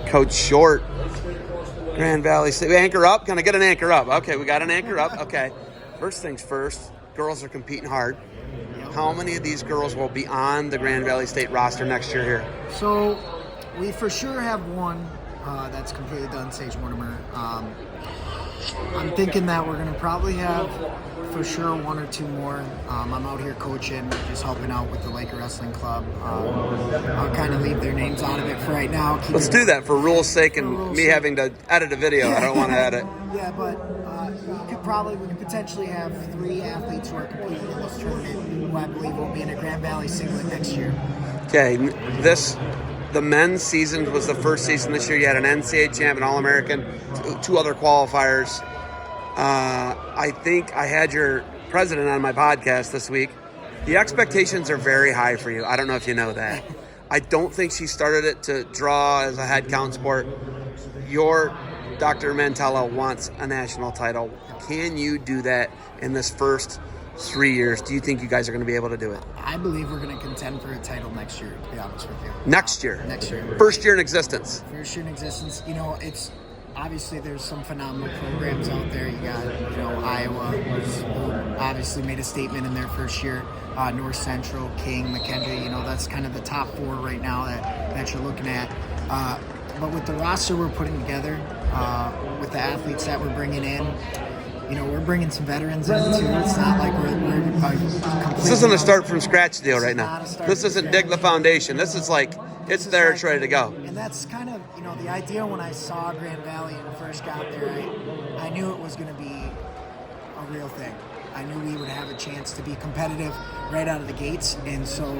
Coach Short, Grand Valley State. Anchor up? Can I get an anchor up? Okay, we got an anchor up. Okay. First things first, girls are competing hard. How many of these girls will be on the Grand Valley State roster next year here? So we for sure have one that's completely done, Sage Mortimer. I'm thinking that we're going to probably have for sure one or two more. I'm out here coaching, just helping out with the Laker Wrestling Club. I'll kind of leave their names out of it for right now. Let's do that for rules' sake and me having to edit a video. I don't want to edit. Yeah, but we could potentially have 3 athletes who are competing in this tournament who I believe will be in a Grand Valley singlet next year. Okay, the men's season was the first season this year. You had an NCAA champ, an All-American, 2 other qualifiers. I think I had your president on my podcast this week. The expectations are very high for you. I don't know if you know that. I don't think she started it to draw as a head count sport. Your Dr. Mantella wants a national title. Can you do that in this first 3 years? Do you think you guys are going to be able to do it? I believe we're going to contend for a title next year, to be honest with you. Next year? Next year. First year in existence? First year in existence. You know, it's obviously there's some phenomenal programs out there. You got, Iowa, who obviously made a statement in their first year. North Central, King, McKendree, that's kind of the top 4 right now that you're looking at. But with the roster we're putting together, with the athletes that we're bringing in, we're bringing some veterans in too. It's not like we're this isn't a start from scratch deal right now. This isn't dig the foundation. This is like, it's there, it's ready to go. And that's kind of, the idea when I saw Grand Valley and first got there, I knew it was going to be a real thing. I knew we would have a chance to be competitive right out of the gates. And so,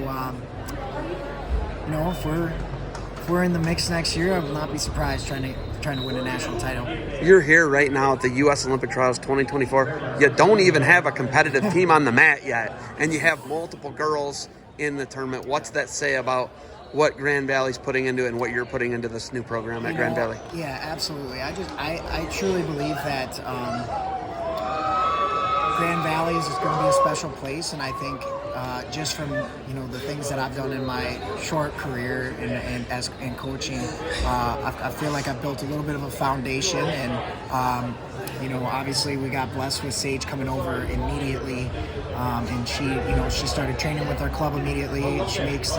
if we're in the mix next year, I will not be surprised trying to win a national title. You're here right now at the U.S. Olympic Trials 2024. You don't even have a competitive team on the mat yet, and you have multiple girls in the tournament. What's that say about what Grand Valley's putting into it and what you're putting into this new program at Grand Valley? Yeah, absolutely. I truly believe that Grand Valley is going to be a special place, and I think just from the things that I've done in my short career and coaching, I feel like I've built a little bit of a foundation, and obviously we got blessed with Sage coming over immediately, and she started training with our club immediately. She makes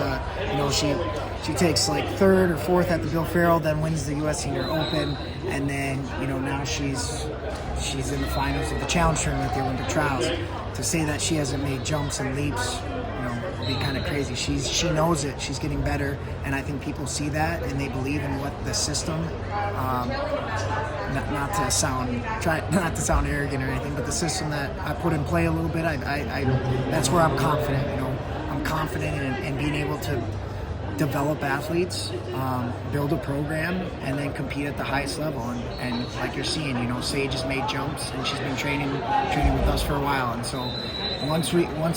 she takes like 3rd or 4th at the Bill Farrell, then wins the U.S. Senior Open, and then now she's in the finals of the Challenge Tournament at the Olympic Trials. To say that she hasn't made jumps and leaps, would be kind of crazy. She knows it. She's getting better, and I think people see that and they believe in what the system. Not to sound arrogant or anything, but the system that I put in play a little bit. I that's where I'm confident. I'm confident in being able to develop athletes, build a program, and then compete at the highest level. And like you're seeing, Sage has made jumps, and she's been training with us for a while. And so once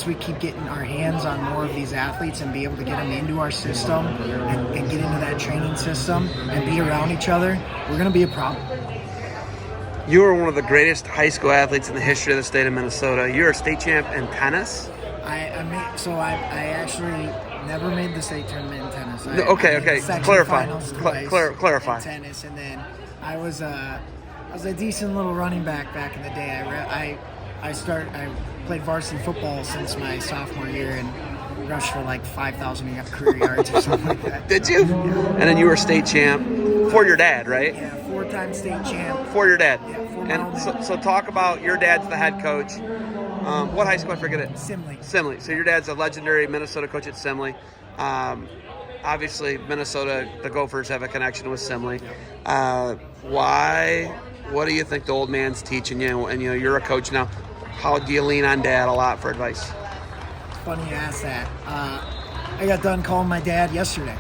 we keep getting our hands on more of these athletes and be able to get them into our system and get into that training system and be around each other, we're going to be a problem. You are one of the greatest high school athletes in the history of the state of Minnesota. You're a state champ in tennis? I actually never made the state tournament in tennis. Okay. Clarify. Clarify. In tennis, and then I was a decent little running back in the day. I played varsity football since my sophomore year and rushed for like 5,000 career yards or something like that. Did you? Yeah. And then you were state champ for your dad, right? Yeah, 4-time state champ. For your dad. Yeah, for my and own dad. So talk about your dad's the head coach. What high school? I forget it. Simley. So your dad's a legendary Minnesota coach at Simley. Obviously, Minnesota, the Gophers have a connection with Simley. Why? What do you think the old man's teaching you? And you're a coach now. How do you lean on Dad a lot for advice? Funny you ask that. I got done calling my dad yesterday.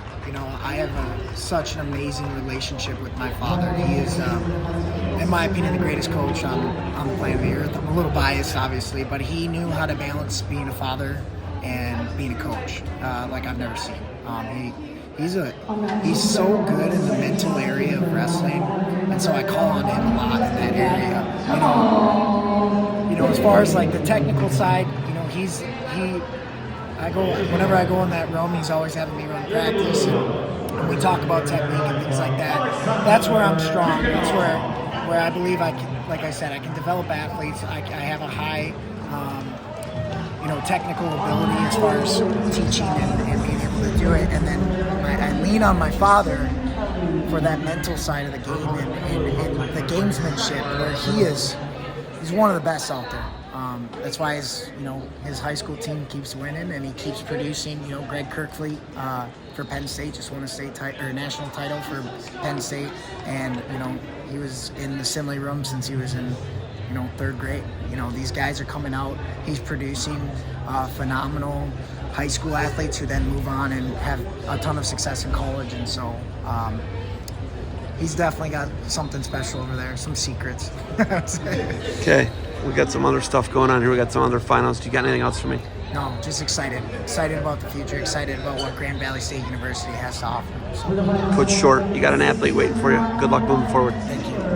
I have such an amazing relationship with my father. He is, in my opinion, the greatest coach on the planet Earth. I'm a little biased, obviously, but he knew how to balance being a father and being a coach like I've never seen. He's so good in the mental area of wrestling, and so I call on him a lot in that area. As far as like the technical side, whenever I go in that room, he's always having me run practice, and we talk about technique and things like that. that's where I'm strong. That's where I believe I can, like I said, I can develop athletes. I have a high, technical ability as far as teaching and being able to do it. And then I lean on my father for that mental side of the game and the gamesmanship, where he's one of the best out there. That's why his high school team keeps winning and he keeps producing. Greg Kirkfleet for Penn State just won a national title for Penn State, and he was in the assembly room since he was in third grade. These guys are coming out. He's producing phenomenal high school athletes who then move on and have a ton of success in college, and so he's definitely got something special over there, some secrets. Okay, we got some other stuff going on here. We got some other finals. Do you got anything else for me? No, just excited about the future, excited about what Grand Valley State University has to offer. So. Coach Short, you got an athlete waiting for you. Good luck moving forward. Thank you.